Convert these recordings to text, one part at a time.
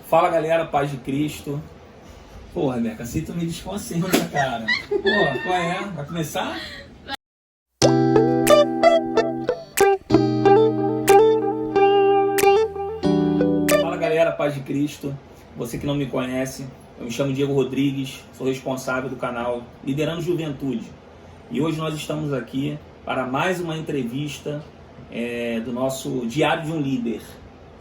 Fala galera, paz de Cristo. Porra, Rebeca, assim tu me desconcentra, cara. Porra, qual é? Vai começar? Fala galera, paz de Cristo. Você que não me conhece, eu me chamo Diego Rodrigues, sou responsável do canal Liderando Juventude. E hoje nós estamos aqui para mais uma entrevista do nosso Diário de um Líder.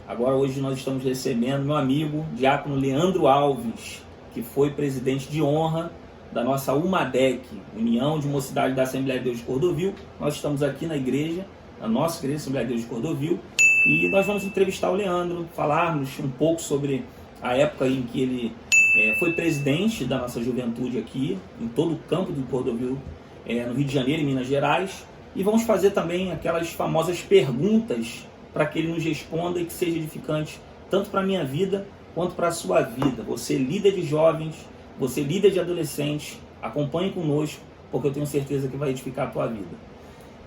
Agora hoje nós estamos recebendo meu amigo, diácono Leandro Alves, que foi presidente de honra da nossa UMADEC, União de Mocidade da Assembleia de Deus de Cordovil. Nós estamos aqui na igreja, na nossa igreja Assembleia de Deus de Cordovil, e nós vamos entrevistar o Leandro, falarmos um pouco sobre a época em que ele foi presidente da nossa juventude aqui, em todo o campo do Cordovil, no Rio de Janeiro e Minas Gerais, e vamos fazer também aquelas famosas perguntas para que ele nos responda e que seja edificante tanto para a minha vida quanto para a sua vida. Você líder de jovens, você líder de adolescentes, acompanhe conosco, porque eu tenho certeza que vai edificar a tua vida.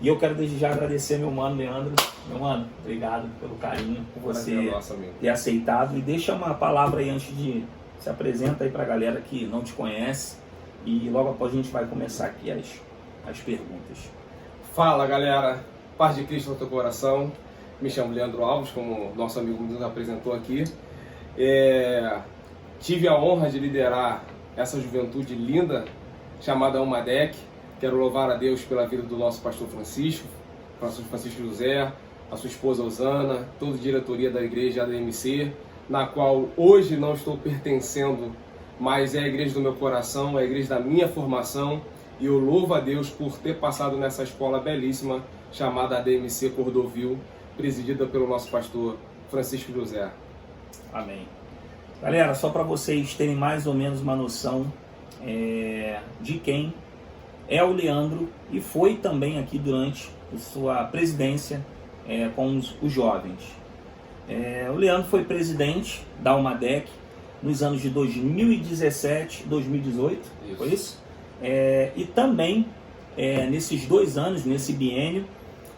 E eu quero desde já agradecer meu mano Leandro. Meu mano, obrigado pelo carinho, por você ter aceitado. E deixa uma palavra aí antes de se apresenta aí para a galera que não te conhece. E logo após a gente vai começar aqui as perguntas. Fala galera, paz de Cristo no teu coração. Me chamo Leandro Alves, como nosso amigo nos apresentou aqui. Tive a honra de liderar essa juventude linda chamada UMADEC. Quero louvar a Deus pela vida do nosso pastor Francisco José, a sua esposa Osana, toda a diretoria da igreja ADMC, na qual hoje não estou pertencendo, mas é a igreja do meu coração, é a igreja da minha formação, e eu louvo a Deus por ter passado nessa escola belíssima chamada ADMC Cordovil, presidida pelo nosso pastor Francisco José. Amém. Galera, só para vocês terem mais ou menos uma noção de quem é o Leandro, e foi também aqui durante a sua presidência com os jovens. O Leandro foi presidente da UMADEC nos anos de 2017 e 2018, isso. Foi isso? E também, nesses 2 anos, nesse biênio,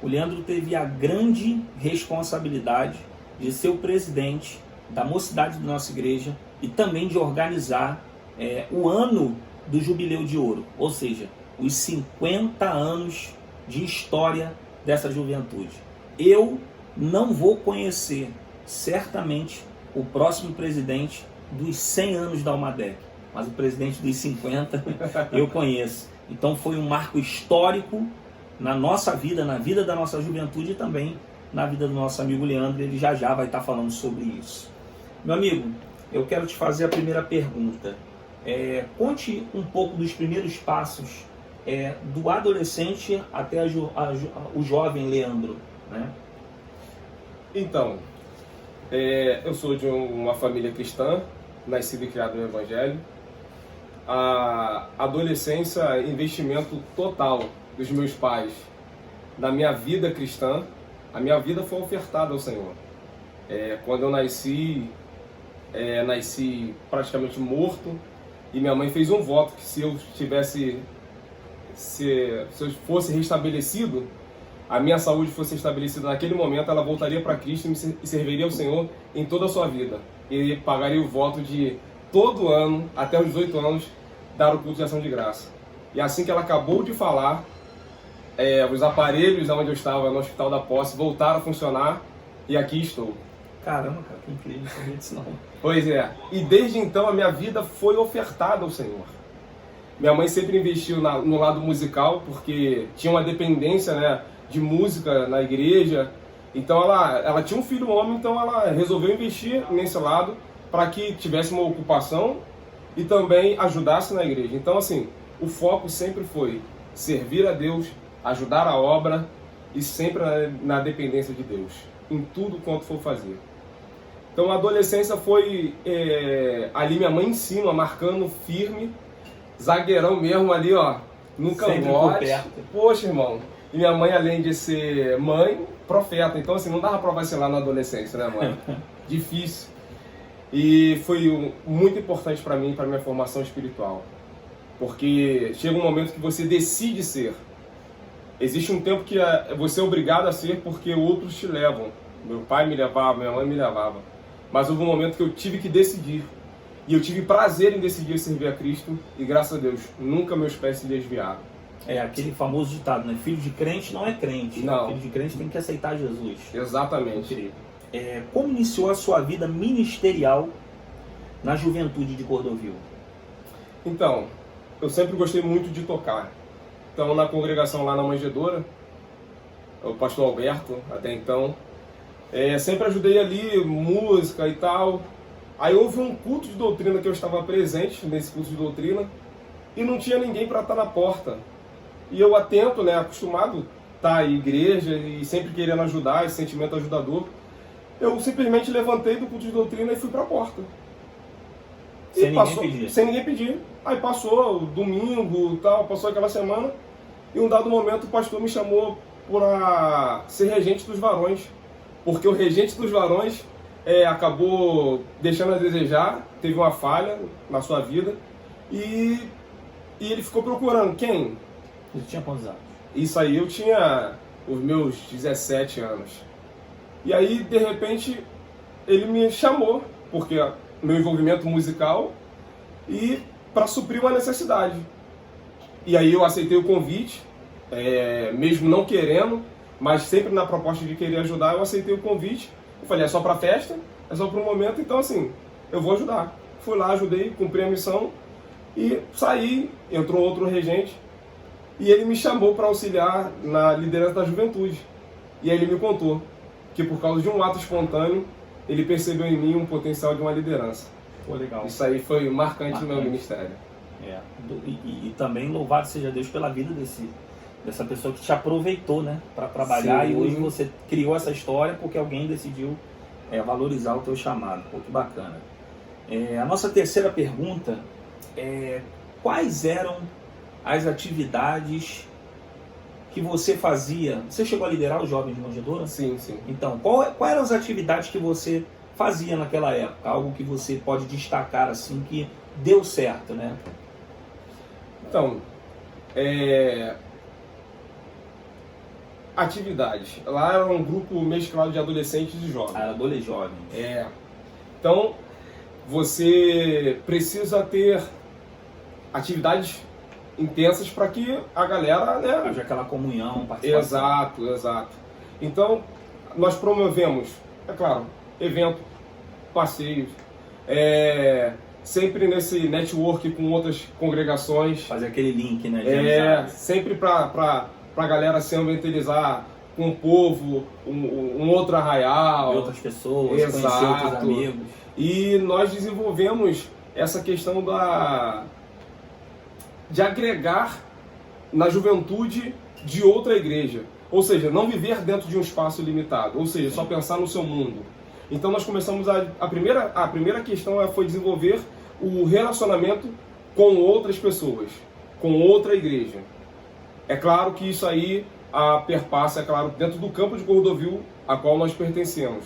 o Leandro teve a grande responsabilidade de ser o presidente da mocidade da nossa igreja e também de organizar o ano do Jubileu de Ouro, ou seja, os 50 anos de história dessa juventude. Eu não vou conhecer, certamente, o próximo presidente dos 100 anos da UMADEC, mas o presidente dos 50 eu conheço. Então foi um marco histórico na nossa vida, na vida da nossa juventude e também na vida do nosso amigo Leandro. Ele já vai estar falando sobre isso. Meu amigo, eu quero te fazer a primeira pergunta. Conte um pouco dos primeiros passos do adolescente até o jovem Leandro, né? Então, eu sou de uma família cristã, nascido e criado no Evangelho. A adolescência, investimento total dos meus pais na minha vida cristã. A minha vida foi ofertada ao Senhor. Quando eu nasci praticamente morto, e minha mãe fez um voto que se eu fosse restabelecido, a minha saúde fosse estabelecida naquele momento, ela voltaria para Cristo e serviria ao Senhor em toda a sua vida. E pagaria o voto de todo ano, até os 18 anos, dar o culto de ação de graça. E assim que ela acabou de falar, os aparelhos onde eu estava no Hospital da Posse voltaram a funcionar e aqui estou. Caramba, cara, que incrível, não sabia disso não. Pois é, e desde então a minha vida foi ofertada ao Senhor. Minha mãe sempre investiu no lado musical, porque tinha uma dependência, né, de música na igreja. Então ela tinha um filho homem, então ela resolveu investir nesse lado para que tivesse uma ocupação e também ajudasse na igreja. Então assim, o foco sempre foi servir a Deus, ajudar a obra e sempre na dependência de Deus, em tudo quanto for fazer. Então a adolescência foi ali minha mãe em cima, marcando firme, zagueirão mesmo ali, ó, no cangote. Poxa, irmão. E minha mãe, além de ser mãe, profeta. Então assim, não dava pra vacilar na adolescência, né, mãe? Difícil. E foi muito importante para mim, para minha formação espiritual. Porque chega um momento que você decide ser. Existe um tempo que você é obrigado a ser porque outros te levam. Meu pai me levava, minha mãe me levava. mas houve um momento que eu tive que decidir. E eu tive prazer em decidir servir a Cristo, e graças a Deus, nunca meus pés se desviaram. É aquele famoso ditado, né? Filho de crente não é crente. Não. Filho de crente tem que aceitar Jesus. Exatamente. Como iniciou a sua vida ministerial na juventude de Cordovil? Então, eu sempre gostei muito de tocar. Então, na congregação lá na Manjedoura, o pastor Alberto, até então, sempre ajudei ali, música e tal. Aí houve um culto de doutrina que eu estava presente, nesse culto de doutrina, e não tinha ninguém para estar na porta. E eu atento, né, acostumado a estar em igreja e sempre querendo ajudar, esse sentimento ajudador, eu simplesmente levantei do culto de doutrina e fui para a porta. Sem ninguém pedir. Sem ninguém pedir. Aí passou o domingo, tal, passou aquela semana, e um dado momento o pastor me chamou para ser regente dos varões, porque o regente dos varões acabou deixando a desejar, teve uma falha na sua vida, e ele ficou procurando quem? Você tinha quantos anos? Isso aí eu tinha os meus 17 anos. E aí, de repente, ele me chamou, porque meu envolvimento musical, e para suprir uma necessidade. E aí eu aceitei o convite, mesmo não querendo, mas sempre na proposta de querer ajudar, eu aceitei o convite. Eu falei, é só para festa, é só para um momento, então assim, eu vou ajudar. Fui lá, ajudei, cumpri a missão e saí, entrou outro regente e ele me chamou para auxiliar na liderança da juventude. E aí ele me contou que por causa de um ato espontâneo, ele percebeu em mim um potencial de uma liderança. Pô, legal. Isso aí foi marcante no meu ministério. E também louvado seja Deus pela vida dessa pessoa que te aproveitou, né, para trabalhar. Sim. E hoje você criou essa história porque alguém decidiu valorizar o teu chamado. Pô, que bacana. A nossa terceira pergunta é: quais eram as atividades que você fazia? Você chegou a liderar os jovens de Manjedoura? Sim, sim. Então, quais eram as atividades que você fazia naquela época? Algo que você pode destacar assim que deu certo, né? Então, atividades. Lá era um grupo mesclado de adolescentes e jovens. Era adolescentes jovens. Então, você precisa ter atividades intensas para que a galera, né? Haja aquela comunhão, participação. Exato. Então, nós promovemos, é claro, evento, passeios, sempre nesse network com outras congregações. Fazer aquele link, né? Sempre para a galera se ambientalizar com o povo, um outro arraial. Ver outras pessoas, conhecer outros amigos. E nós desenvolvemos essa questão de agregar na juventude de outra igreja. Ou seja, não viver dentro de um espaço limitado. Ou seja, só pensar no seu mundo. Então nós começamos a primeira questão foi desenvolver o relacionamento com outras pessoas, com outra igreja. É claro que isso aí perpassa, é claro, dentro do campo de Cordovil, a qual nós pertencemos.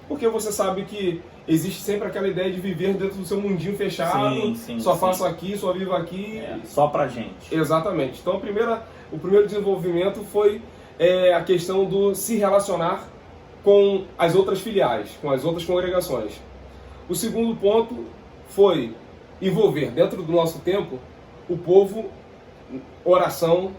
Porque você sabe que existe sempre aquela ideia de viver dentro do seu mundinho fechado, só faço aqui, só vivo aqui. Só pra gente. Exatamente. Então o primeiro desenvolvimento foi a questão do se relacionar com as outras filiais, com as outras congregações. O segundo ponto foi envolver dentro do nosso tempo o povo, oração,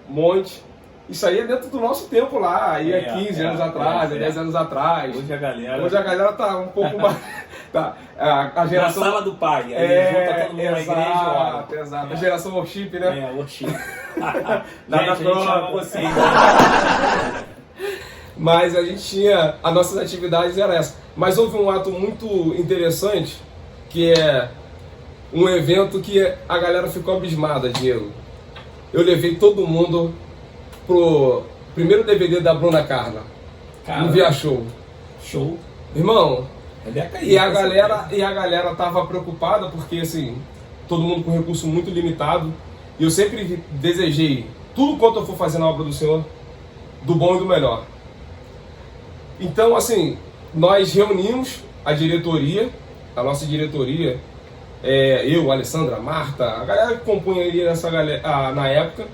monte. Isso aí é dentro do nosso tempo lá, aí 15 anos atrás, 10 anos atrás. Hoje a galera tá um pouco mais... Tá, a geração... Na sala do pai, aí junta todo mundo na igreja. Exato. A geração worship, né? Worship. Gente, a gente chama vocês. Mas a gente tinha... As nossas atividades eram essas. Mas houve um ato muito interessante, que é um evento que a galera ficou abismada, Diego. Eu levei todo mundo pro primeiro DVD da Bruna Carla, no Via Show. Show. Irmão, e a galera tava preocupada porque, assim, todo mundo com recurso muito limitado. E eu sempre desejei, tudo quanto eu for fazer na obra do Senhor, do bom e do melhor. Então, assim, nós reunimos a diretoria, a nossa diretoria, eu, a Alessandra, a Marta, a galera que compunha ali essa galera, na época.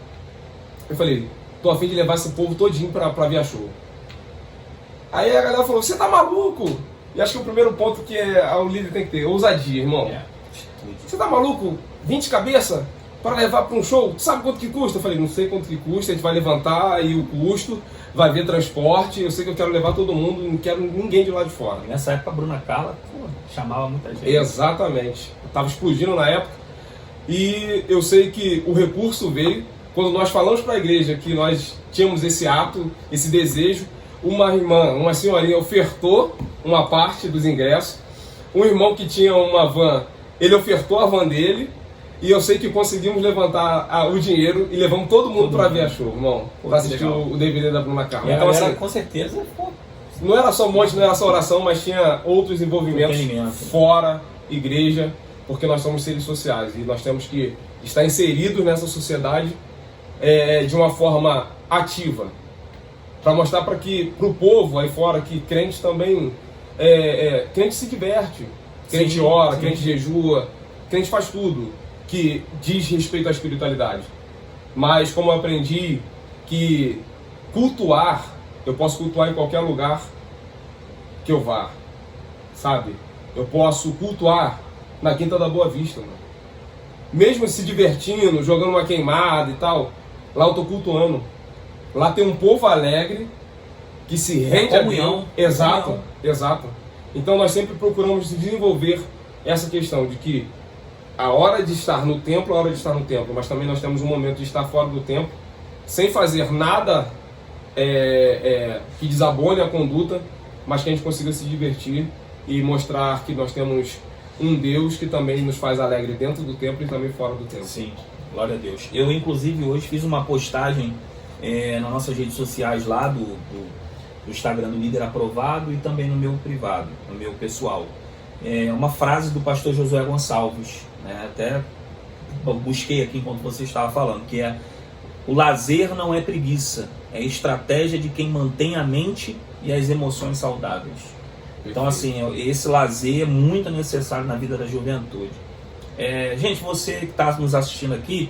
Eu falei, tô a fim de levar esse povo todinho pra Via Show. Aí a galera falou, você tá maluco? E acho que o primeiro ponto que o líder tem que ter, ousadia, irmão. Você tá maluco? 20 cabeças para levar para um show? Sabe quanto que custa? Eu falei, não sei quanto que custa, a gente vai levantar aí o custo, vai ver transporte, eu sei que eu quero levar todo mundo, não quero ninguém de lá de fora. E nessa época a Bruna Carla chamava muita gente. Exatamente. Eu tava explodindo na época. E eu sei que o recurso veio quando nós falamos para a igreja que nós tínhamos esse ato, esse desejo. Uma senhorinha ofertou uma parte dos ingressos. Um irmão que tinha uma van, ele ofertou a van dele. E eu sei que conseguimos levantar o dinheiro e levamos todo mundo para ver a show, irmão. Para assistir o DVD da Bruna Carla. Então, assim, com certeza, não era só monte, não era só oração, mas tinha outros envolvimentos fora igreja, porque nós somos seres sociais e nós temos que estar inseridos nessa sociedade de uma forma ativa, para mostrar para o povo aí fora que crente também, crente se diverte, crente ora, crente jejua, crente faz tudo que diz respeito à espiritualidade. Mas como eu aprendi que cultuar, eu posso cultuar em qualquer lugar que eu vá, sabe? Eu posso cultuar na Quinta da Boa Vista, mano. Mesmo se divertindo, jogando uma queimada e tal, lá eu tô cultuando. Lá tem um povo alegre que se rende a Deus. Exato, exato. Então nós sempre procuramos desenvolver essa questão de que a hora de estar no templo é a hora de estar no templo, mas também nós temos um momento de estar fora do templo, sem fazer nada que desabone a conduta, mas que a gente consiga se divertir e mostrar que nós temos um Deus que também nos faz alegre dentro do templo e também fora do templo. Sim, glória a Deus. Eu, inclusive, hoje fiz uma postagem nas nossas redes sociais lá do Instagram do Líder Aprovado e também no meu privado, no meu pessoal. Uma frase do pastor Josué Gonçalves, né? Até busquei aqui enquanto você estava falando, que é: o lazer não é preguiça, é estratégia de quem mantém a mente e as emoções saudáveis. Então, assim, esse lazer é muito necessário na vida da juventude. Gente, você que está nos assistindo aqui,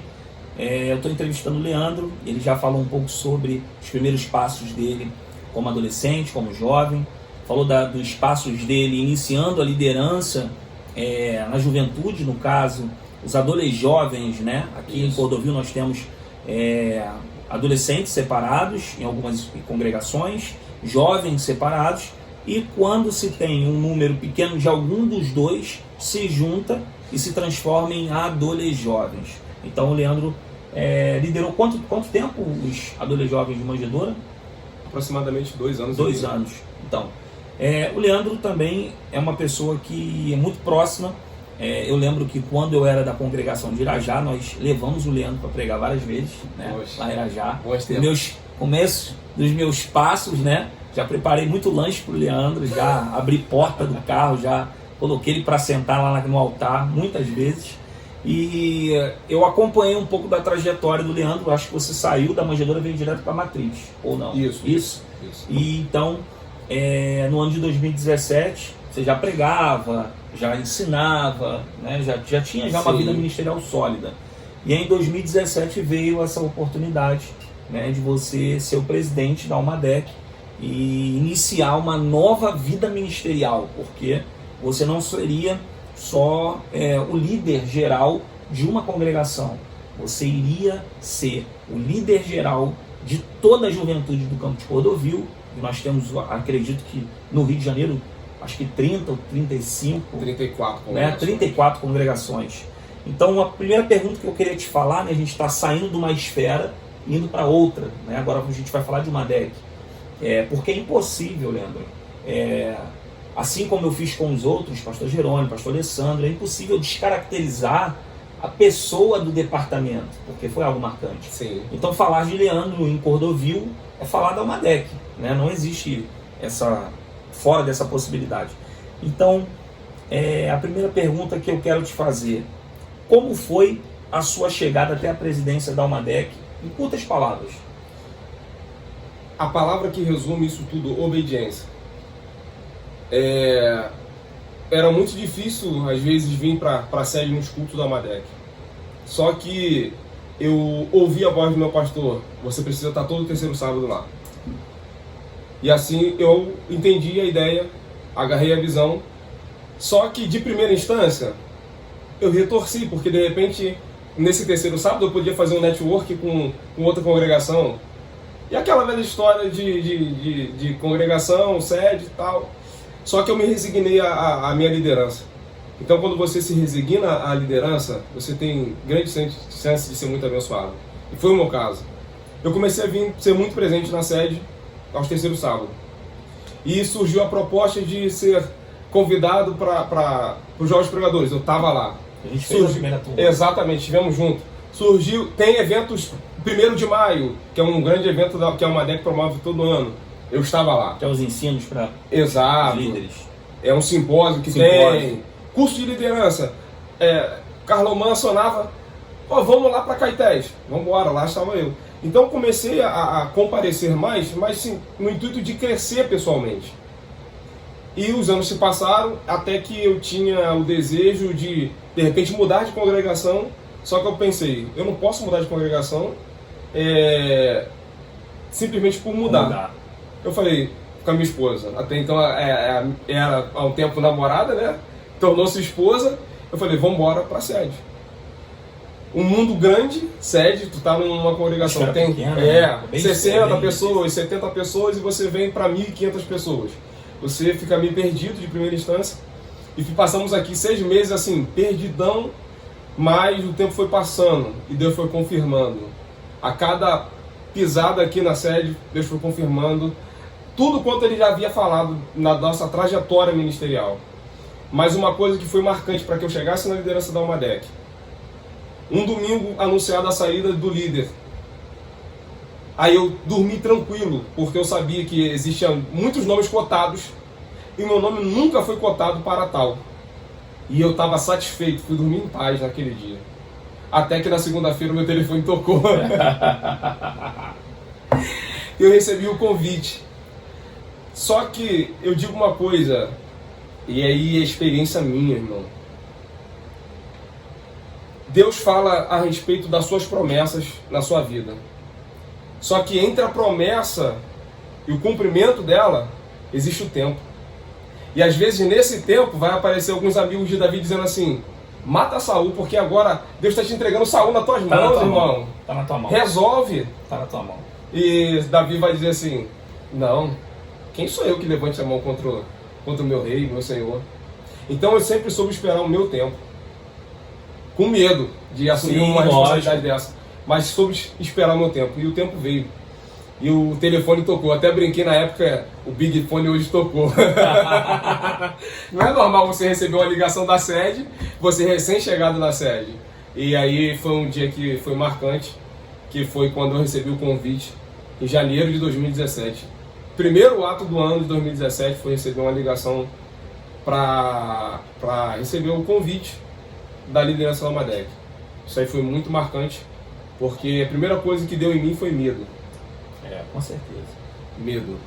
eu estou entrevistando o Leandro. Ele já falou um pouco sobre os primeiros passos dele como adolescente, como jovem. Falou dos passos dele iniciando a liderança na juventude, no caso, os adolescentes jovens, né? Aqui em Cordovil nós temos adolescentes separados em algumas congregações, jovens separados. E quando se tem um número pequeno de algum dos dois, se junta e se transforma em adolescentes jovens. Então o Leandro liderou quanto tempo os adolescentes jovens de Manjedoura? Aproximadamente 2 anos. 2 anos. Então, o Leandro também é uma pessoa que é muito próxima. Eu lembro que quando eu era da congregação de Irajá, nós levamos o Leandro para pregar várias vezes, né? Lá em Irajá. Começo dos meus passos, né? Já preparei muito lanche para o Leandro, já abri porta do carro, já coloquei ele para sentar lá no altar muitas vezes. E eu acompanhei um pouco da trajetória do Leandro. Acho que você saiu da Manjedoura e veio direto para a Matriz, ou não? Isso. E então, no ano de 2017, você já pregava, já ensinava, né? já tinha uma vida ministerial sólida. E aí, em 2017 veio essa oportunidade, né, de você ser o presidente da Almadec e iniciar uma nova vida ministerial, porque você não seria só o líder geral de uma congregação, você iria ser o líder geral de toda a juventude do Campo de Cordovil. E nós temos, acredito que no Rio de Janeiro, acho que 30 ou 35, 34 congregações. Então, a primeira pergunta que eu queria te falar, né, a gente está saindo de uma esfera e indo para outra, né? Agora a gente vai falar de uma DEC. Porque é impossível, Leandro, assim como eu fiz com os outros, pastor Jerônimo, pastor Alessandro, é impossível descaracterizar a pessoa do departamento, porque foi algo marcante. Sim. Então falar de Leandro em Cordovil é falar da Almadec, né? Não existe fora dessa possibilidade. Então, a primeira pergunta que eu quero te fazer: como foi a sua chegada até a presidência da Almadec, em curtas palavras? A palavra que resume isso tudo: obediência. Era muito difícil, às vezes, vir para a sede nos cultos da Almadec. Só que eu ouvi a voz do meu pastor: você precisa estar todo terceiro sábado lá. E assim eu entendi a ideia, agarrei a visão. Só que de primeira instância, eu retorci, porque de repente, nesse terceiro sábado, eu podia fazer um network com outra congregação. E aquela velha história de congregação, sede e tal. Só que eu me resignei à minha liderança. Então, quando você se resigna à liderança, você tem grande chance de ser muito abençoado. E foi o meu caso. Eu comecei a ser muito presente na sede aos terceiros sábados. E surgiu a proposta de ser convidado para os Jovens Pregadores. Eu estava lá. A gente fez a primeira turma. Exatamente, estivemos juntos. Surgiu, tem eventos 1º de maio, que é um grande evento que a Almadec promove todo ano. Eu estava lá. Que é os ensinos para líderes. É um simpósio que tem. Curso de liderança. Carlomã acionava, vamos lá para Caetés. Vamos embora, lá estava eu. Então comecei a comparecer mais, mas sim, no intuito de crescer pessoalmente. E os anos se passaram até que eu tinha o desejo de repente, mudar de congregação. Só que eu pensei, eu não posso mudar de congregação simplesmente por mudar. Eu falei com a minha esposa, até então era há um tempo namorada, né? Tornou-se esposa. Eu falei, vamos embora para a sede. Um mundo grande, sede, tu tá numa congregação, tem pequena, 60 pessoas, 70 pessoas e você vem para 1.500 pessoas. Você fica meio perdido de primeira instância. E passamos aqui 6 meses assim, perdidão, mas o tempo foi passando e Deus foi confirmando. A cada pisada aqui na sede, Deus foi confirmando tudo quanto Ele já havia falado na nossa trajetória ministerial. Mas uma coisa que foi marcante para que eu chegasse na liderança da Almadec. Um domingo anunciada a saída do líder. Aí eu dormi tranquilo, porque eu sabia que existiam muitos nomes cotados e meu nome nunca foi cotado para tal. E eu estava satisfeito, fui dormir em paz naquele dia. Até que na segunda-feira o meu telefone tocou. Eu recebi o convite. Só que eu digo uma coisa, e aí é experiência minha, irmão. Deus fala a respeito das suas promessas na sua vida. Só que entre a promessa e o cumprimento dela, existe o tempo. E às vezes nesse tempo vai aparecer alguns amigos de Davi dizendo assim, mata Saul, porque agora Deus está te entregando Saul nas tuas mãos, irmão. Está na tua mão. Resolve. Está na tua mão. E Davi vai dizer assim, não, quem sou eu que levante a mão contra o meu rei, meu senhor? Então eu sempre soube esperar o meu tempo. Com medo de assumir uma responsabilidade dessa. Mas soube esperar o meu tempo. E o tempo veio. E o telefone tocou. Até brinquei na época, o Big Fone hoje tocou. Não é normal você receber uma ligação da sede, você recém-chegado na sede. E aí foi um dia que foi marcante, que foi quando eu recebi o convite, em janeiro de 2017. Primeiro ato do ano de 2017 foi receber uma ligação para receber o convite da liderança da Almadec. Isso aí foi muito marcante, porque a primeira coisa que deu em mim foi medo. Com certeza. Medo.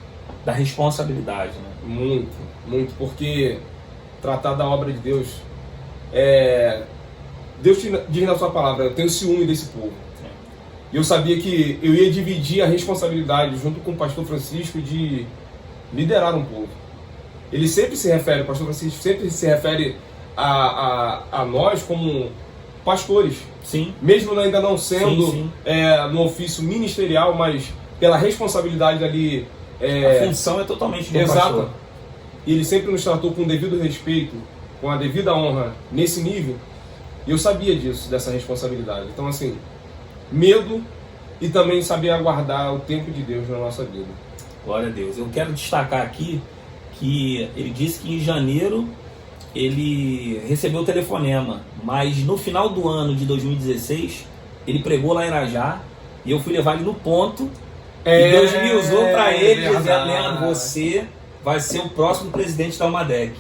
Da responsabilidade, né? Muito, muito, porque tratar da obra de Deus Deus diz na sua palavra, eu tenho ciúme desse povo. E eu sabia que eu ia dividir a responsabilidade junto com o pastor Francisco de liderar um povo. Ele sempre se refere, o pastor Francisco sempre se refere a nós como pastores. Sim. Mesmo ainda não sendo sim. No ofício ministerial, mas pela responsabilidade ali. A função é totalmente do pastor. E ele sempre nos tratou com o devido respeito, com a devida honra nesse nível. E eu sabia disso, dessa responsabilidade. Então, assim, medo e também saber aguardar o tempo de Deus na nossa vida. Glória a Deus. Eu quero destacar aqui que ele disse que em janeiro ele recebeu o telefonema, mas no final do ano de 2016 ele pregou lá em Irajá e eu fui levar ele no ponto e Deus me usou para ele dizer, Leandro, você vai ser o próximo presidente da Almadec.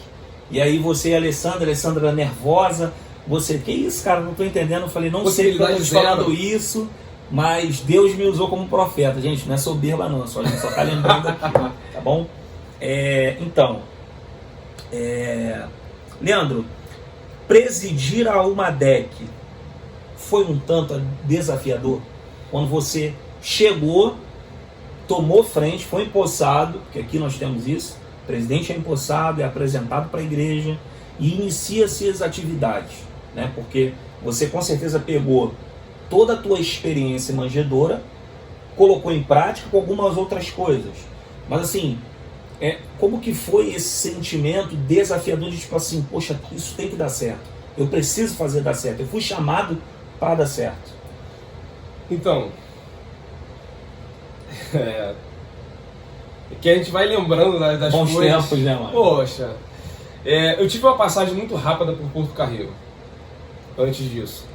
E aí você e a Alessandra nervosa, você, que isso, cara, não estou entendendo. Eu falei, não sei porque eu estou te falando isso, mas Deus me usou como profeta. Gente, não é soberba não, a gente só está lembrando aqui, tá bom? Leandro, presidir a Almadec foi um tanto desafiador? Quando você chegou, tomou frente, foi empossado, porque aqui nós temos isso, presidente é empossado, é apresentado para a igreja e inicia-se as atividades, né? Porque você com certeza pegou toda a tua experiência manjedora, colocou em prática com algumas outras coisas. Mas assim, como que foi esse sentimento desafiador de tipo assim, poxa, isso tem que dar certo, eu preciso fazer dar certo, eu fui chamado para dar certo? Então, que a gente vai lembrando das bons coisas. tempos, né, mano? Poxa, eu tive uma passagem muito rápida por Porto Carreiro. Antes disso,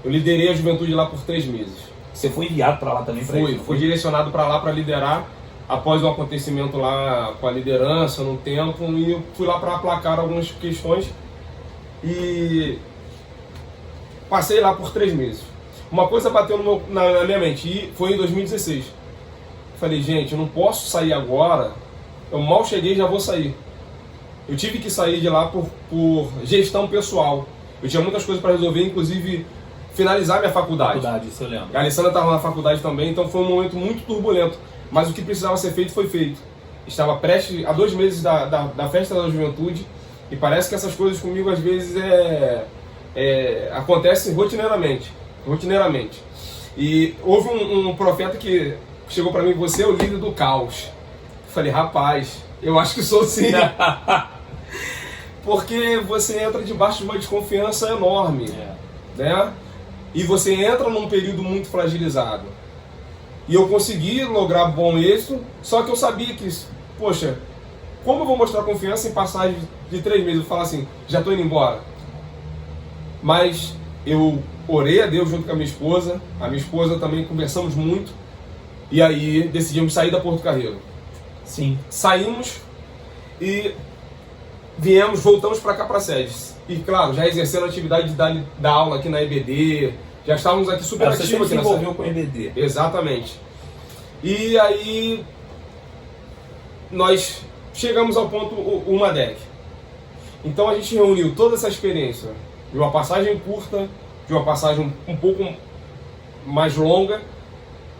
eu liderei a juventude lá por 3 meses. Você foi enviado para lá também? Fui direcionado para lá para liderar após um acontecimento lá com a liderança num tempo, e eu fui lá para aplacar algumas questões e passei lá por 3 meses. Uma coisa bateu na minha mente, e foi em 2016. Falei, gente, eu não posso sair agora, eu mal cheguei e já vou sair. Eu tive que sair de lá por gestão pessoal. Eu tinha muitas coisas para resolver, inclusive finalizar minha faculdade. Isso eu lembro. A Alessandra estava na faculdade também, então foi um momento muito turbulento. Mas o que precisava ser feito foi feito. Estava prestes a 2 meses da festa da juventude, e parece que essas coisas comigo às vezes acontecem rotineiramente. E houve um profeta que chegou para mim, você é o líder do caos. Eu falei, rapaz, eu acho que sou sim. Porque você entra debaixo de uma desconfiança enorme, né? E você entra num período muito fragilizado. E eu consegui lograr bom êxito, só que eu sabia que, poxa, como eu vou mostrar confiança em passagem de 3 meses? Eu falo assim, já estou indo embora. Mas eu orei a Deus junto com a minha esposa também, conversamos muito, e aí decidimos sair da Porto Carreiro. Sim. Saímos e voltamos para cá, para a sede. E claro, já exercendo a atividade de dar aula aqui na EBD, já estávamos aqui super ativos. Você se envolveu com a EBD. Exatamente. E aí nós chegamos ao ponto UMADEC. Então a gente reuniu toda essa experiência de uma passagem curta, de uma passagem um pouco mais longa,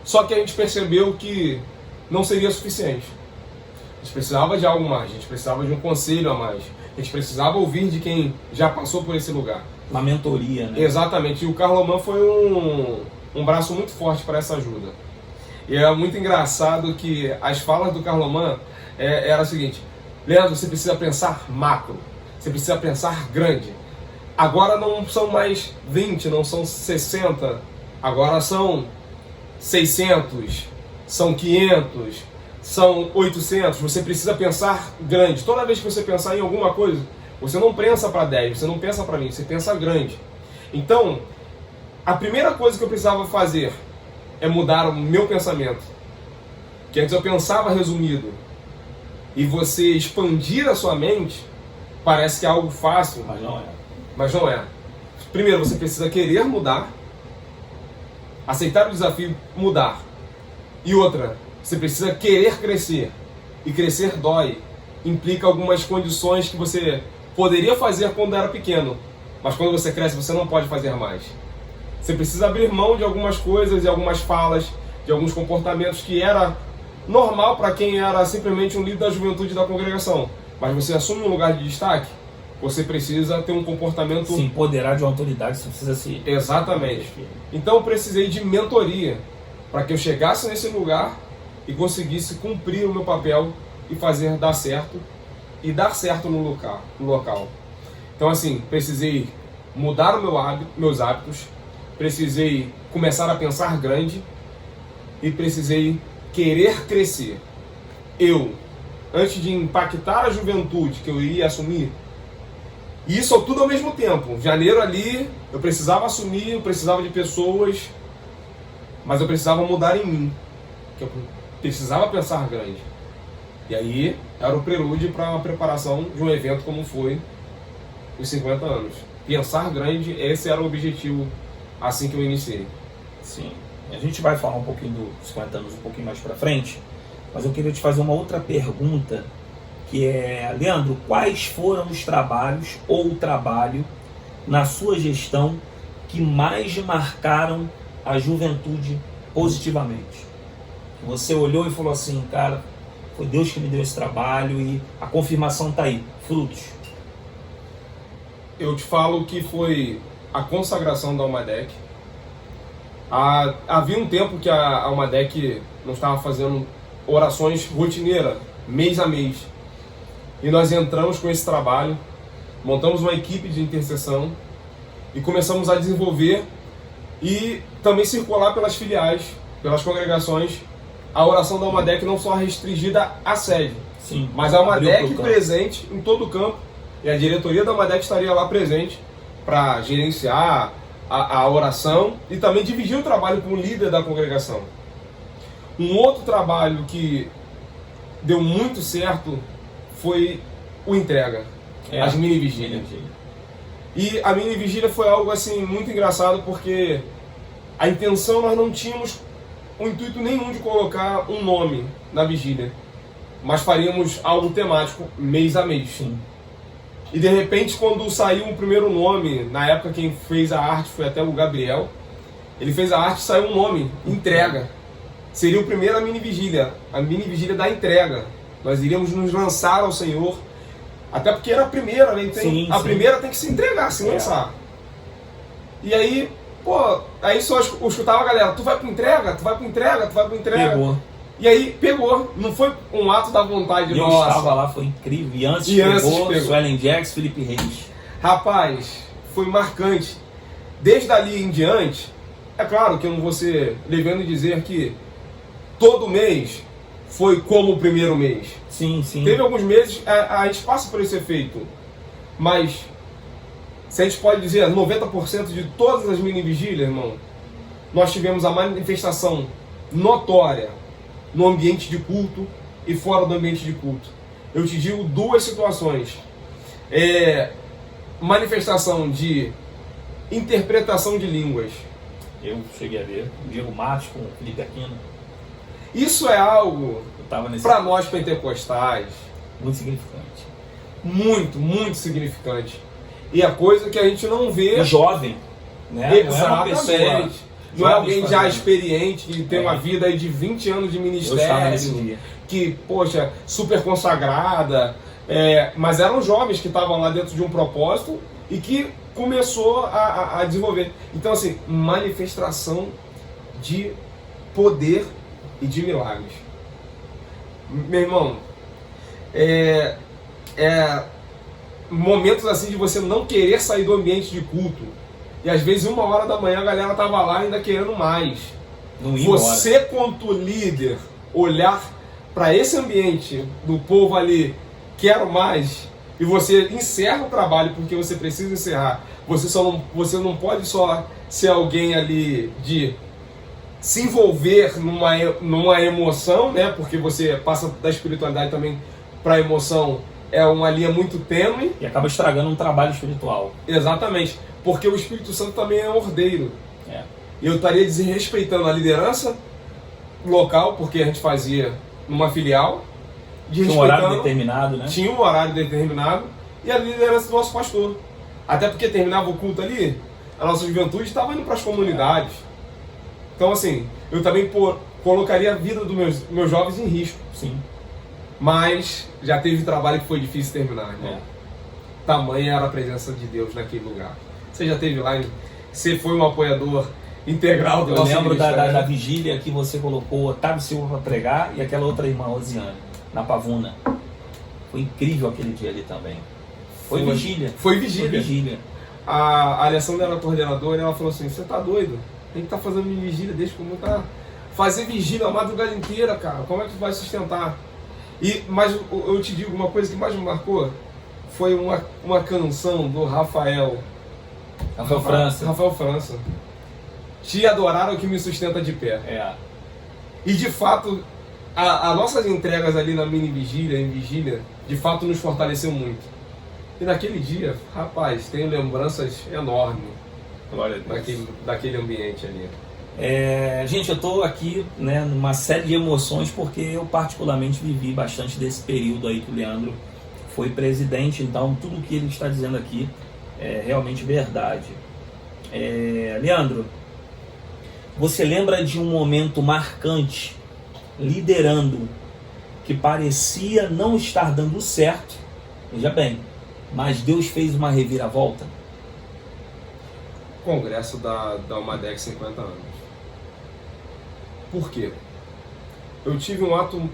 só que a gente percebeu que não seria suficiente. A gente precisava de algo mais, a gente precisava de um conselho a mais, a gente precisava ouvir de quem já passou por esse lugar. Uma mentoria, né? Exatamente, e o Carlomã foi um braço muito forte para essa ajuda. E é muito engraçado que as falas do Carlomã era o seguinte: Leandro, você precisa pensar macro, você precisa pensar grande. Agora não são mais 20, não são 60, agora são 600, são 500, são 800. Você precisa pensar grande. Toda vez que você pensar em alguma coisa, você não pensa para 10, você não pensa para 20, você pensa grande. Então, a primeira coisa que eu precisava fazer é mudar o meu pensamento. Que antes eu pensava resumido. E você expandir a sua mente parece que é algo fácil. Mas não é. Primeiro, você precisa querer mudar, aceitar o desafio, mudar. E outra, você precisa querer crescer. E crescer dói. Implica algumas condições que você poderia fazer quando era pequeno, mas quando você cresce você não pode fazer mais. Você precisa abrir mão de algumas coisas, de algumas falas, de alguns comportamentos que era normal para quem era simplesmente um líder da juventude da congregação. Mas você assume um lugar de destaque, você precisa ter um comportamento... Se empoderar de uma autoridade, você precisa se... Exatamente. Então eu precisei de mentoria para que eu chegasse nesse lugar e conseguisse cumprir o meu papel e fazer dar certo, e dar certo no local. Então assim, precisei mudar meus hábitos, precisei começar a pensar grande e precisei querer crescer. Antes de impactar a juventude que eu iria assumir, e isso tudo ao mesmo tempo. Janeiro ali, eu precisava assumir, eu precisava de pessoas, mas eu precisava mudar em mim, que eu precisava pensar grande. E aí, era o prelúdio para uma preparação de um evento como foi os 50 anos. Pensar grande, esse era o objetivo assim que eu iniciei. Sim. A gente vai falar um pouquinho dos 50 anos um pouquinho mais para frente, mas eu queria te fazer uma outra pergunta, que é, Leandro, quais foram os trabalhos ou o trabalho na sua gestão que mais marcaram a juventude positivamente? Você olhou e falou assim, cara, Foi Deus que me deu esse trabalho e a confirmação está aí, frutos. Eu te falo que foi a consagração da Almadec. Havia um tempo que a Almadec não estava fazendo orações rotineiras, mês a mês. E nós entramos com esse trabalho, montamos uma equipe de intercessão e começamos a desenvolver e também circular pelas filiais, pelas congregações, a oração da Almadec não só restringida à sede, sim, mas a Almadec presente em todo o campo, e a diretoria da Almadec estaria lá presente para gerenciar a oração e também dividir o trabalho com o líder da congregação. Um outro trabalho que deu muito certo foi o entrega, as mini vigílias. E a mini vigília foi algo assim muito engraçado, porque a intenção, nós não tínhamos o intuito nenhum de colocar um nome na vigília, mas faríamos algo temático mês a mês. Sim. E de repente, quando saiu o primeiro nome, na época quem fez a arte foi até o Gabriel, ele fez a arte e saiu um nome, entrega. Seria o primeiro a mini vigília da entrega. Nós iríamos nos lançar ao Senhor, até porque era a primeira, né? A primeira tem que se entregar, se lançar. E aí, aí só escutava a galera, tu vai pro entrega, tu vai pro entrega, tu vai pro entrega. Pegou. E aí pegou, não foi um ato da vontade nossa. Eu estava lá, foi incrível. E antes pegou Suelen Jax, Felipe Reis. Rapaz, foi marcante. Desde ali em diante, é claro que eu não vou ser levando e dizer que todo mês foi como o primeiro mês. Sim, sim. Teve alguns meses, a gente passa por esse efeito. Mas, se a gente pode dizer, 90% de todas as mini vigílias, irmão, nós tivemos a manifestação notória no ambiente de culto e fora do ambiente de culto. Eu te digo duas situações. Manifestação de interpretação de línguas. Eu cheguei a ver o Diego Matos com o Felipe Aquino. Isso é algo, para nós pentecostais, muito significante. Muito, muito significante. E é coisa que a gente não vê. O jovem, né? Exatamente. Não é alguém já experiente, que tem uma vida aí de 20 anos de ministério, que, poxa, super consagrada, mas eram jovens que estavam lá dentro de um propósito e que começou a desenvolver. Então, assim, manifestação de poder e de milagres. Meu irmão, momentos assim de você não querer sair do ambiente de culto. E às vezes 1h da manhã a galera tava lá ainda querendo mais. Você, quanto líder, olhar para esse ambiente do povo ali, quero mais, e você encerra o trabalho porque você precisa encerrar. Você não pode só ser alguém ali de se envolver numa emoção, né? Porque você passa da espiritualidade também para a emoção, é uma linha muito tênue. E acaba estragando um trabalho espiritual. Exatamente. Porque o Espírito Santo também é ordeiro. E eu estaria desrespeitando a liderança local, porque a gente fazia numa filial. Tinha um horário determinado, né? Tinha um horário determinado. E a liderança do nosso pastor. Até porque terminava o culto ali, a nossa juventude estava indo para as comunidades. Então, assim, eu também colocaria a vida dos meus jovens em risco. Sim. Mas já teve trabalho que foi difícil terminar, irmão. Tamanha era a presença de Deus naquele lugar. Você já esteve lá, você foi um apoiador integral do nosso ministério. Eu lembro da vigília que você colocou o Otávio Silva para pregar e aquela outra irmã, Osiane, na Pavuna. Foi incrível aquele dia ali também. Foi vigília. Foi vigília. A Alessandra era coordenadora e ela falou assim, você tá doido? Tem que estar fazendo vigília, deixa como tá. Fazer vigília a madrugada inteira, cara. Como é que tu vai sustentar? Mas eu te digo, uma coisa que mais me marcou foi uma canção do Rafael França. Te adorar é o que me sustenta de pé. E de fato, as nossas entregas ali na mini vigília, em vigília, de fato nos fortaleceu muito. E naquele dia, rapaz, tenho lembranças enormes. Glória a Deus. Daquele ambiente ali. Gente, eu estou aqui, né, numa série de emoções porque eu particularmente vivi bastante desse período aí que o Leandro foi presidente, então tudo que ele está dizendo aqui é realmente verdade. Leandro, você lembra de um momento marcante liderando que parecia não estar dando certo, veja bem, mas Deus fez uma reviravolta? Congresso da Almadec 50 anos. Por quê? Eu tive um ato,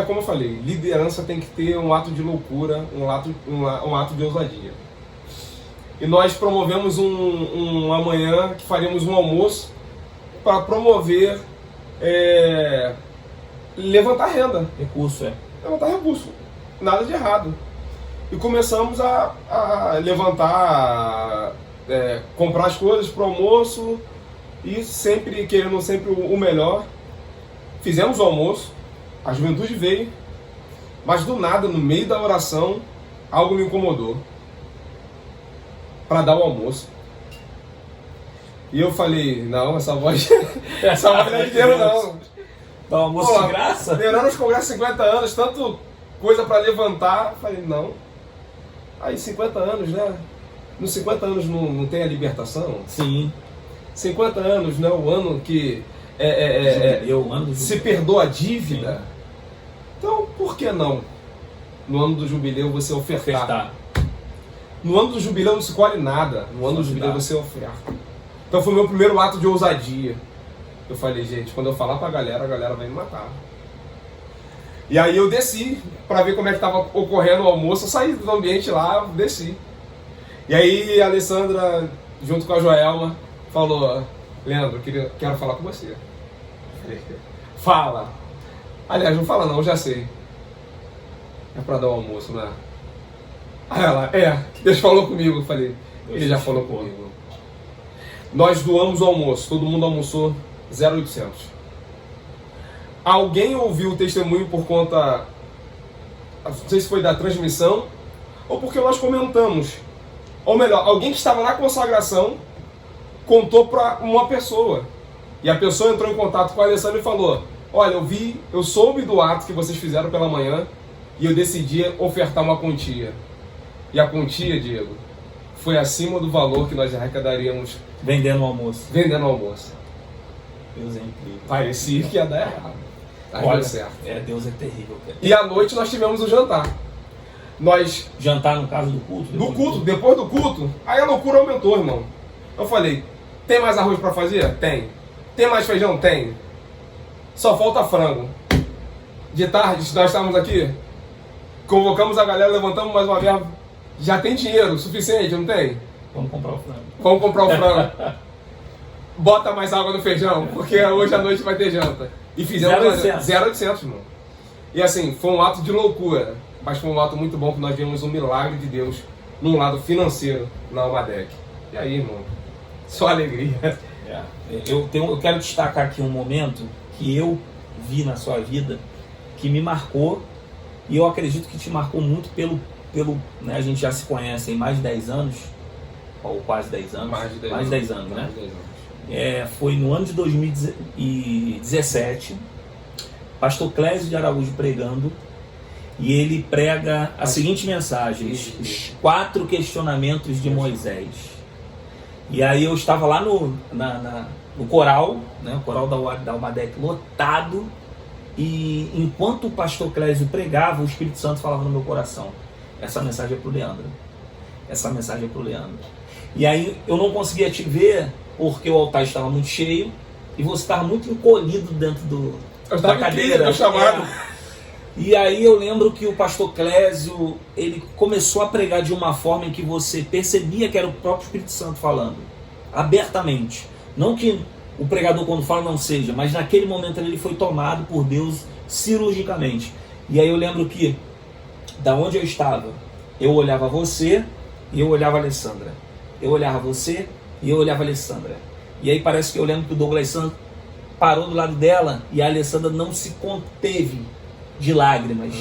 como eu falei, liderança tem que ter um ato de loucura, um ato de ousadia. E nós promovemos amanhã que faríamos um almoço para promover, levantar renda. Recurso, Levantar recurso. Nada de errado. E começamos a levantar, comprar as coisas para o almoço e sempre querendo o melhor. Fizemos o almoço, a juventude veio, mas do nada, no meio da oração, algo me incomodou para dar o almoço. E eu falei, não, essa voz não é de Deus, não. Dá um almoço de graça? Lembrando os congressos 50 anos, tanto coisa para levantar, falei, não. Aí 50 anos, né? Nos 50 anos não tem a libertação? Sim. 50 anos, né? O ano que se perdoa a dívida. Sim. Então, por que não? No ano do jubileu você ofertar. No ano do jubileu não se colhe nada. No ano do jubileu você oferta. Então foi o meu primeiro ato de ousadia. Eu falei, gente, quando eu falar pra galera, a galera vai me matar. E aí eu desci para ver como é que estava ocorrendo o almoço. Eu saí do ambiente lá, desci. E aí a Alessandra, junto com a Joelma, falou, Leandro, quero falar com você. Falei, fala. Aliás, não fala não, já sei. É para dar o almoço, né? Aí ela, Deus falou comigo. Eu falei, ele já falou comigo. Nós doamos o almoço, todo mundo almoçou 0,800. Alguém ouviu o testemunho por conta, não sei se foi da transmissão, ou porque nós comentamos. Ou melhor, alguém que estava na consagração contou para uma pessoa. E a pessoa entrou em contato com a Alessandra e falou, olha, eu soube do ato que vocês fizeram pela manhã e eu decidi ofertar uma quantia. E a quantia, Diego, foi acima do valor que nós arrecadaríamos vendendo o almoço. Deus é incrível. Parecia que ia dar errado. Olha, deu certo. Deus é terrível. Cara. E à noite nós tivemos o jantar. Jantar no caso do culto? Depois do culto, aí a loucura aumentou, irmão. Eu falei, tem mais arroz para fazer? Tem. Tem mais feijão? Tem. Só falta frango. De tarde, nós estávamos aqui, convocamos a galera, levantamos mais uma verba. Já tem dinheiro suficiente, não tem? Vamos comprar o frango. Bota mais água no feijão, porque hoje à noite vai ter janta. E fizemos 0,800, irmão. E assim, foi um ato de loucura, mas foi um ato muito bom que nós vimos um milagre de Deus num lado financeiro na Almadec. E aí, irmão, só alegria. Eu quero destacar aqui um momento que eu vi na sua vida, que me marcou, e eu acredito que te marcou muito pelo né, a gente já se conhece em mais de 10 anos, ou quase 10 anos. Mais de 10 anos, né? Foi no ano de 2017, pastor Clésio de Araújo pregando, e ele prega a seguinte mensagem: os 4 questionamentos de Moisés. E aí eu estava lá no coral, né, o coral da Almadec lotado, e enquanto o pastor Clésio pregava, o Espírito Santo falava no meu coração, essa mensagem é pro Leandro. E aí eu não conseguia te ver, porque o altar estava muito cheio, e você estava muito encolhido dentro da cadeira. E aí eu lembro que o pastor Clésio, ele começou a pregar de uma forma em que você percebia que era o próprio Espírito Santo falando, abertamente. Não que o pregador quando fala não seja, mas naquele momento ele foi tomado por Deus cirurgicamente. E aí eu lembro que, da onde eu estava, eu olhava você e eu olhava a Alessandra. Eu olhava você e eu olhava a Alessandra. E aí parece que eu lembro que o Douglas Santos parou do lado dela e a Alessandra não se conteve de lágrimas.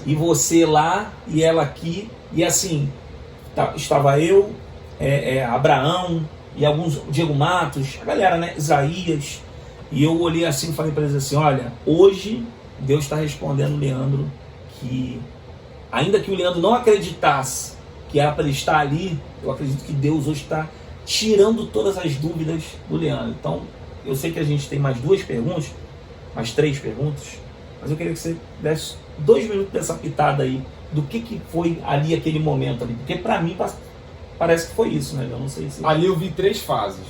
E você lá e ela aqui. E assim, estava eu, Abraão e alguns, Diego Matos, a galera, né, Isaías. E eu olhei assim e falei para eles assim, olha, hoje Deus está respondendo o Leandro que, ainda que o Leandro não acreditasse que era para ele estar ali, eu acredito que Deus hoje está tirando todas as dúvidas do Leandro. Então, eu sei que a gente tem mais 2 perguntas, mais 3 perguntas, mas eu queria que você desse 2 minutos dessa pitada aí, do que foi ali aquele momento ali, porque para mim parece que foi isso, né? Eu não sei se... Ali eu vi 3 fases.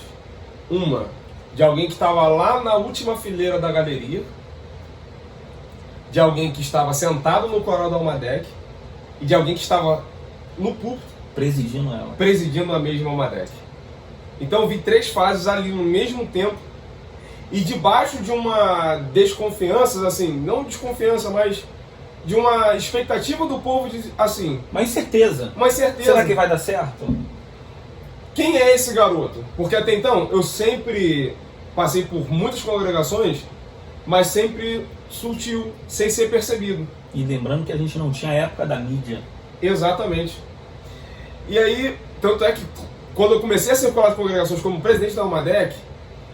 Uma, de alguém que estava lá na última fileira da galeria, de alguém que estava sentado no coral da Almadec e de alguém que estava no púlpito presidindo ela. Presidindo a mesma Almadec. Então eu vi 3 fases ali no mesmo tempo e debaixo de uma desconfiança, assim, não desconfiança, mas de uma expectativa do povo, de, assim... Uma incerteza. Uma certeza. Será que vai dar certo? Quem é esse garoto? Porque até então eu sempre passei por muitas congregações, mas sempre sutil, sem ser percebido. E lembrando que a gente não tinha a época da mídia. Exatamente. E aí, tanto é que quando eu comecei a circular as congregações como presidente da Almadec,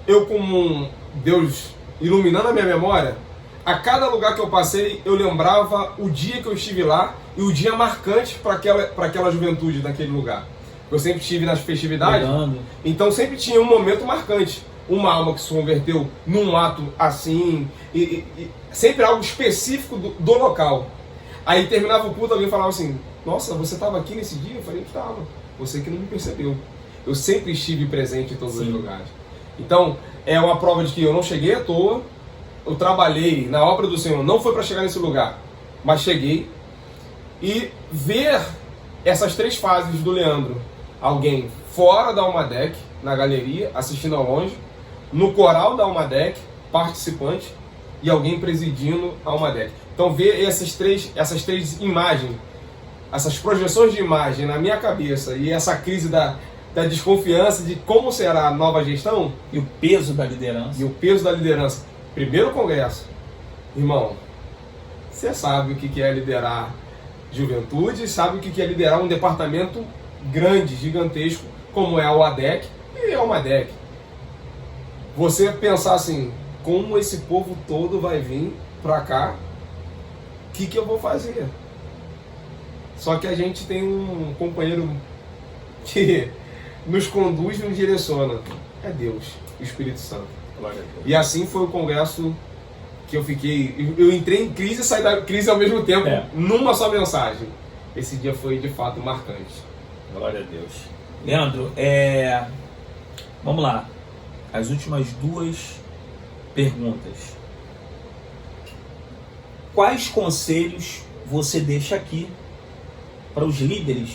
eu, como Deus iluminando a minha memória, a cada lugar que eu passei, eu lembrava o dia que eu estive lá e o dia marcante para aquela juventude daquele lugar. Eu sempre estive nas festividades, então sempre tinha um momento marcante. Uma alma que se converteu num ato assim, e sempre algo específico do local. Aí terminava o culto, alguém falava assim: nossa, você estava aqui nesse dia? Eu falei: estava. Você que não me percebeu. Eu sempre estive presente em todos os lugares. Então, é uma prova de que eu não cheguei à toa, eu trabalhei na obra do Senhor, não foi para chegar nesse lugar, mas cheguei. E ver essas 3 fases do Leandro: alguém fora da Almadec, na galeria, assistindo ao longe, no coral da Almadec, participante, e alguém presidindo a Almadec. Então ver essas três imagens, essas projeções de imagem na minha cabeça e essa crise da desconfiança de como será a nova gestão. E o peso da liderança. E o peso da liderança. Primeiro congresso. Irmão, você sabe o que é liderar juventude, sabe o que é liderar um departamento grande, gigantesco, como é o ADEC e a Almadec. Você pensar assim: como esse povo todo vai vir pra cá, o que eu vou fazer? Só que a gente tem um companheiro que nos conduz e nos direciona. É Deus, o Espírito Santo. E assim foi o congresso que eu fiquei... Eu entrei em crise e saí da crise ao mesmo tempo, numa só mensagem. Esse dia foi de fato marcante. Glória a Deus. Leandro, vamos lá. As últimas 2 perguntas. Quais conselhos você deixa aqui para os líderes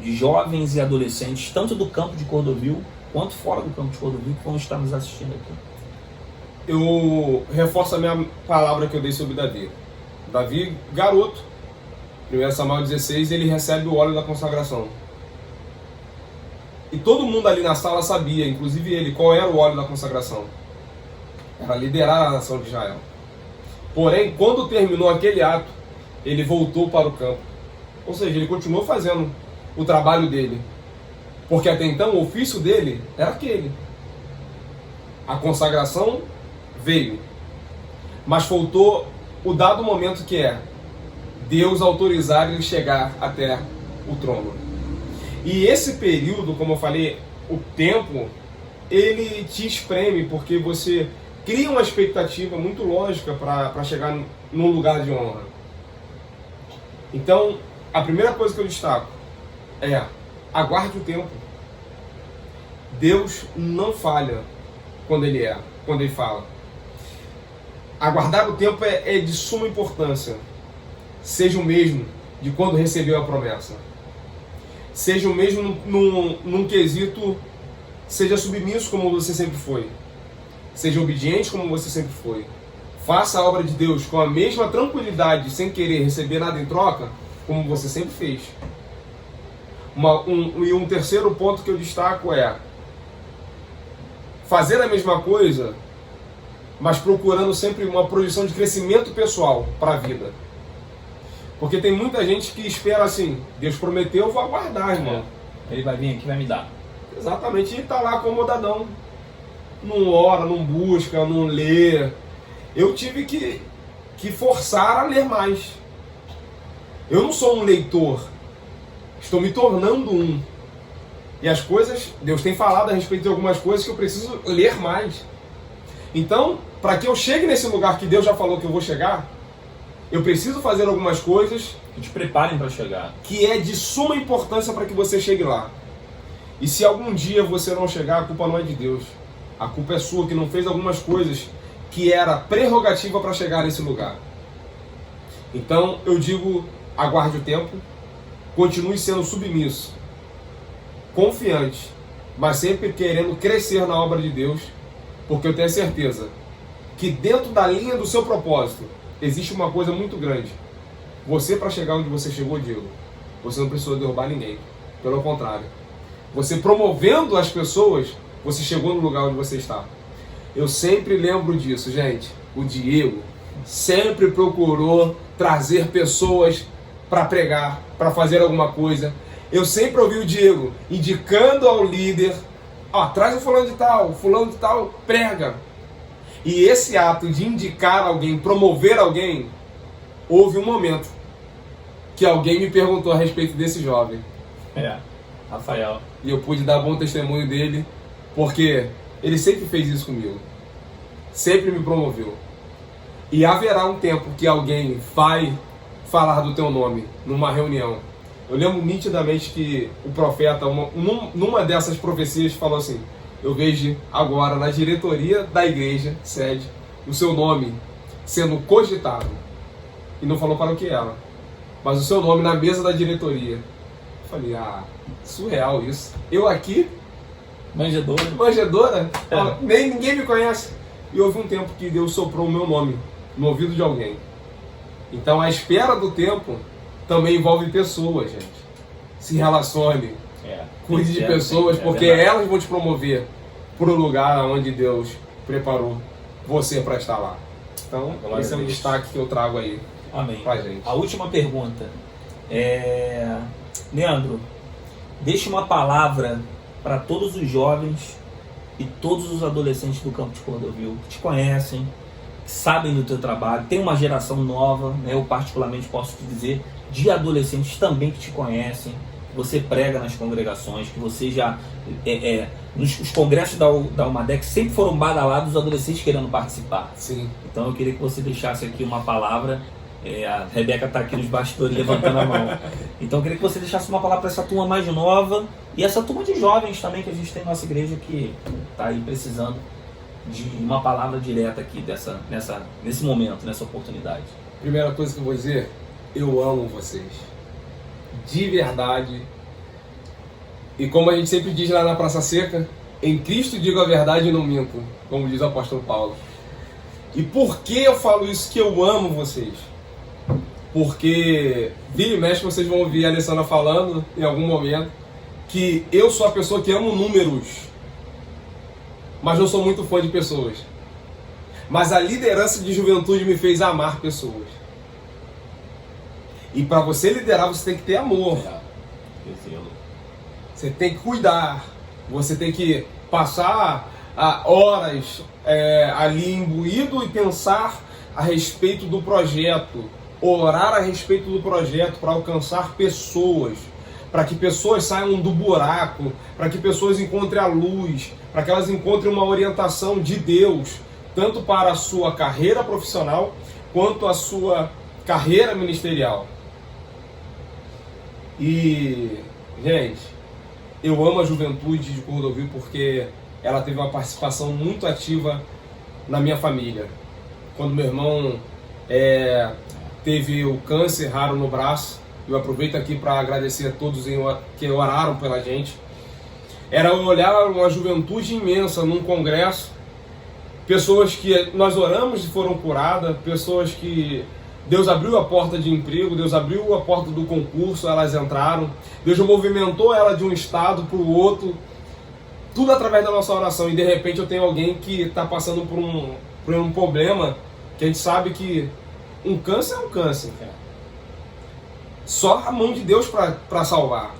de jovens e adolescentes, tanto do campo de Cordovil quanto fora do campo de Cordovil, que vão estar nos assistindo aqui? Eu reforço a minha palavra que eu dei sobre Davi. Davi, garoto, 1 Samuel 16, ele recebe o óleo da consagração. E todo mundo ali na sala sabia, inclusive ele, qual era o óleo da consagração. Era liderar a nação de Israel. Porém, quando terminou aquele ato, ele voltou para o campo. Ou seja, ele continuou fazendo o trabalho dele. Porque até então o ofício dele era aquele. A consagração veio. Mas faltou o dado momento que é Deus autorizar ele chegar até o trono. E esse período, como eu falei, o tempo, ele te espreme, porque você cria uma expectativa muito lógica para chegar num lugar de honra. Então, a primeira coisa que eu destaco é: aguarde o tempo. Deus não falha quando ele fala. Aguardar o tempo é de suma importância. Seja o mesmo de quando recebeu a promessa. Seja o mesmo num quesito, seja submisso como você sempre foi. Seja obediente como você sempre foi. Faça a obra de Deus com a mesma tranquilidade, sem querer receber nada em troca, como você sempre fez. E um terceiro ponto que eu destaco é fazer a mesma coisa, mas procurando sempre uma projeção de crescimento pessoal para a vida. Porque tem muita gente que espera assim: Deus prometeu, eu vou aguardar, irmão. Ele vai vir aqui e vai me dar. Exatamente, e está lá acomodadão. Não ora, não busca, não lê. Eu tive que forçar a ler mais. Eu não sou um leitor, estou me tornando um. E as coisas, Deus tem falado a respeito de algumas coisas que eu preciso ler mais. Então, para que eu chegue nesse lugar que Deus já falou que eu vou chegar, Eu preciso fazer algumas coisas que te preparem para chegar. Que é de suma importância para que você chegue lá. E se algum dia você não chegar, a culpa não é de Deus. A culpa é sua, que não fez algumas coisas que era prerrogativa para chegar nesse lugar. Então eu digo, aguarde o tempo, continue sendo submisso, confiante, mas sempre querendo crescer na obra de Deus, porque eu tenho certeza que dentro da linha do seu propósito existe uma coisa muito grande. Você, para chegar onde você chegou, Diego, você não precisou derrubar ninguém. Pelo contrário, você promovendo as pessoas, você chegou no lugar onde você está. Eu sempre lembro disso, gente. O Diego sempre procurou trazer pessoas para pregar, para fazer alguma coisa. Eu sempre ouvi o Diego indicando ao líder, traz o fulano de tal, prega. E esse ato de indicar alguém, promover alguém, houve um momento que alguém me perguntou a respeito desse jovem. Rafael. E eu pude dar bom testemunho dele, porque ele sempre fez isso comigo. Sempre me promoveu. E haverá um tempo que alguém vai falar do teu nome numa reunião. Eu lembro nitidamente que o profeta, numa dessas profecias, falou assim: eu vejo agora na diretoria da igreja, sede, o seu nome sendo cogitado. E não falou para o que era, mas o seu nome na mesa da diretoria. Eu falei, surreal isso. Eu aqui, manjedora, nem ninguém me conhece. E houve um tempo que Deus soprou o meu nome no ouvido de alguém. Então a espera do tempo também envolve pessoas, gente. Se relacione, cuide de pessoas, porque elas vão te promover para o lugar onde Deus preparou você para estar lá. Então, esse é o destaque que eu trago aí. Amém. Pra gente. A última pergunta Leandro, deixe uma palavra para todos os jovens e todos os adolescentes do campo de Cordovil que te conhecem, que sabem do teu trabalho. Tem uma geração nova, eu particularmente posso te dizer, de adolescentes também que te conhecem, que você prega nas congregações, que você já... os congressos da UMADEC sempre foram badalados, os adolescentes querendo participar. Sim. Então eu queria que você deixasse aqui uma palavra. A Rebeca está aqui nos bastidores levantando a mão. Então eu queria que você deixasse uma palavra para essa turma mais nova e essa turma de jovens também que a gente tem na nossa igreja, que está aí precisando de uma palavra direta aqui nesse momento, nessa oportunidade. Primeira coisa que eu vou dizer, eu amo vocês. De verdade. E como a gente sempre diz lá na Praça Seca, em Cristo digo a verdade e não minto, como diz o apóstolo Paulo. E por que eu falo isso, que eu amo vocês? Porque vira e mexe vocês vão ouvir a Alessandra falando em algum momento que eu sou a pessoa que amo números, mas não sou muito fã de pessoas. Mas a liderança de juventude me fez amar pessoas. E para você liderar, você tem que ter amor. Você tem que cuidar. Você tem que passar horas ali imbuído e pensar a respeito do projeto. Orar a respeito do projeto para alcançar pessoas. Para que pessoas saiam do buraco. Para que pessoas encontrem a luz. Para que elas encontrem uma orientação de Deus. Tanto para a sua carreira profissional, quanto a sua carreira ministerial. E, gente, eu amo a juventude de Cordovil porque ela teve uma participação muito ativa na minha família. Quando meu irmão teve o câncer raro no braço, eu aproveito aqui para agradecer a todos que oraram pela gente. Era olhar uma juventude imensa num congresso, pessoas que nós oramos e foram curadas, pessoas que Deus abriu a porta de emprego, Deus abriu a porta do concurso, elas entraram, Deus movimentou ela de um estado para o outro, tudo através da nossa oração. E de repente eu tenho alguém que está passando por um problema, que a gente sabe que um câncer é um câncer, cara. Só a mão de Deus para salvar.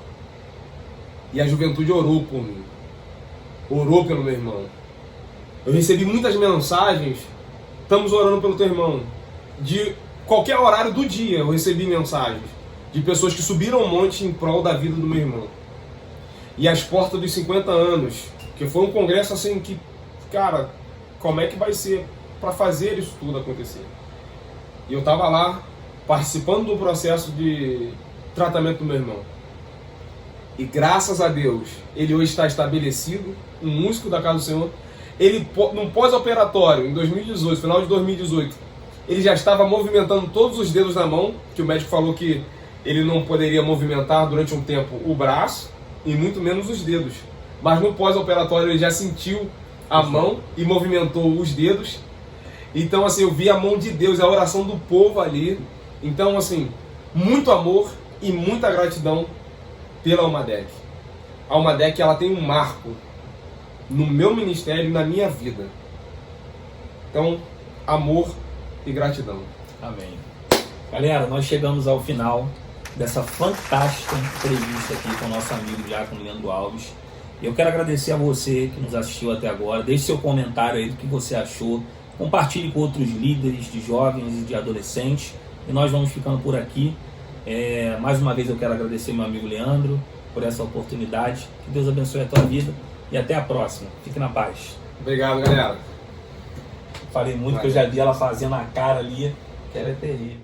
E a juventude orou por mim, orou pelo meu irmão. Eu recebi muitas mensagens, estamos orando pelo teu irmão. De qualquer horário do dia eu recebi mensagens de pessoas que subiram um monte em prol da vida do meu irmão. E às portas dos 50 anos, que foi um congresso assim que, cara, como é que vai ser para fazer isso tudo acontecer? E eu tava lá participando do processo de tratamento do meu irmão. E graças a Deus, ele hoje está estabelecido, um músico da Casa do Senhor. Ele, no pós-operatório, em 2018, final de 2018, ele já estava movimentando todos os dedos na mão, que o médico falou que ele não poderia movimentar durante um tempo o braço, e muito menos os dedos. Mas no pós-operatório ele já sentiu a mão e movimentou os dedos. Então, assim, eu vi a mão de Deus, a oração do povo ali. Então, assim, muito amor e muita gratidão pela Almadec. A Almadec, ela tem um marco no meu ministério e na minha vida. Então, amor e gratidão. Amém. Galera, nós chegamos ao final dessa fantástica entrevista aqui com o nosso amigo Diácono Leandro Alves. Eu quero agradecer a você que nos assistiu até agora. Deixe seu comentário aí do que você achou. Compartilhe com outros líderes de jovens e de adolescentes. E nós vamos ficando por aqui. Mais uma vez eu quero agradecer meu amigo Leandro por essa oportunidade. Que Deus abençoe a tua vida. E até a próxima. Fique na paz. Obrigado, galera. Falei muito que eu já vi ela fazendo a cara ali. Que ela é terrível.